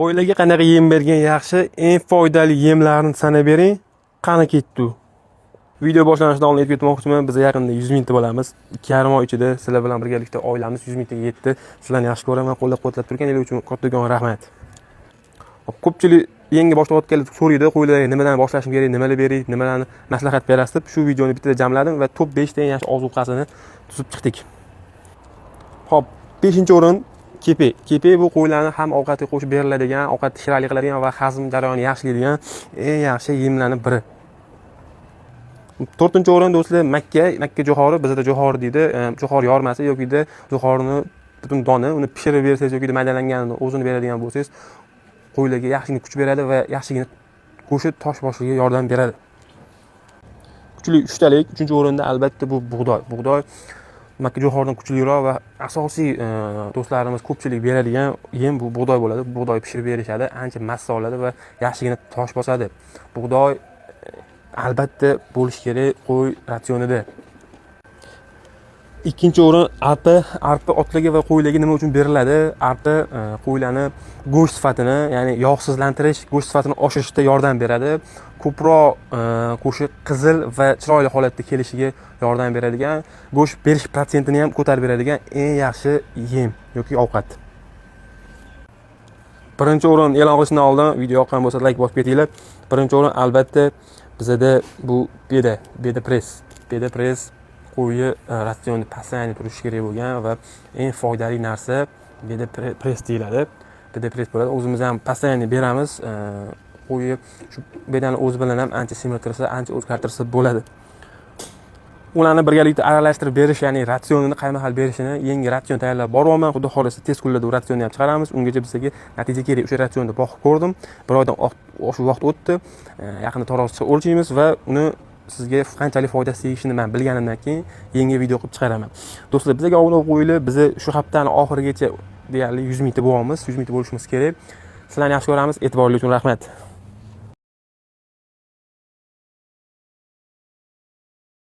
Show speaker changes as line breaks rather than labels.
Qo'ylarga qanaqa yem bergan yaxshi? Eng foydali yemlarni sanab bering. Qani ketdi? Video boshlanishidan oldin aytib ketmoqchiman, biz yaqinda 100 mingta bo'lamiz. 2,5 oy ichida sizlar bilan birgalikda oilamiz 100 mingtaga yetdi. Sizlarni yaxshi ko'raman, qo'llab-quvvatlab turganingiz uchun kattakon rahmat. Ko'pchilik yangi boshlayotganlar so'raydi, qo'ylarga nimadan boshlashim kerak, nimalar beray, nimalarni maslahat berasiz deb shu videoni bitta jamladim va top 5 ta yaxshi ozuqasini tuzib chiqdik. Xo'p, 5-o'rin kepe. Kepe bu qo'ylarni ham ovqatga qo'shib beriladigan, ovqat shirakli qiladigan va hazm jarayonini yaxshilaydigan eng yaxshi yemlarning biri. 4-o'rin do'stlar makka jo'xori, bizda jo'xori deydi, jo'xori yormasi yoki jo'xorini butun doni, uni pishirib bersangiz yoki maydalanganini o'zini beradigan bo'lsangiz, qo'ylarga yaxshigina kuch beradi va yaxshigina go'sht tosh boshiga yordam beradi. Kuchli 3talik, 3-o'rinda albatta bu bug'doy. Bug'doy makka jo'xoridan kuchliroq va asosiy do'stlarimiz ko'pchilik beradigan yem bu bug'doy bo'ladi. Bug'doy pishirib berishadi, ancha massa oladi va yaxshigina tosh bosadi. Bug'doy albatta bo'lish kerak qo'y ratsionida. 2-o'rin arpa. Arpa otlarga va qo'ylarga nima uchun beriladi? Arpa qo'ylarni go'sht sifatini, ya'ni yog'sizlantirish, go'sht sifatini oshirishda yordam beradi. Ko'proq qo'shiq qizil va chiroyli holatda kelishiga yordam beradigan, go'sht berish protsentini ham ko'tarib beradigan eng yaxshi yem yoki ovqat. 1-o'rin e'lon qilishdan oldin video yoqqan bo'lsa like bosib ketinglar. 1-o'rin albatta bizda bu beda press qo'yi ratsionda pasayni turishi kerak bo'lgan va eng foydali narsa beda press deyiladi. Beda press bo'ladi. O'zimiz ham pasayni beramiz. Qo'yi shu bedani o'zi bilan ham ancha semirtirsa, ancha o'zgartirsa bo'ladi. Ularni birgalikda aralashtirib berish, ya'ni ratsionini qayma xil berishini, yangi ratsion tayyorlab boryapman. Xudo xolasa tez kunlarda bu ratsionni ham chiqaramiz. Ungacha bizga natija kerak. O'sha ratsionda boqib ko'rdim. Bir oydan shu vaqt o'tdi. Yaqinda tarozchi o'lchaymiz va uni sizga qanchalik foydasi tegishini men bilganimdan keyin yangi video qilib chiqaraman. Do'stlar, bizga obuna bo'lib qo'yinglar. Biz shu haftani oxirigacha deyarli 100 mingta bo'lyapmiz. 100 mingta bo'lishimiz kerak. Sizlarni yaxshi ko'ramiz. E'tiboringiz uchun rahmat.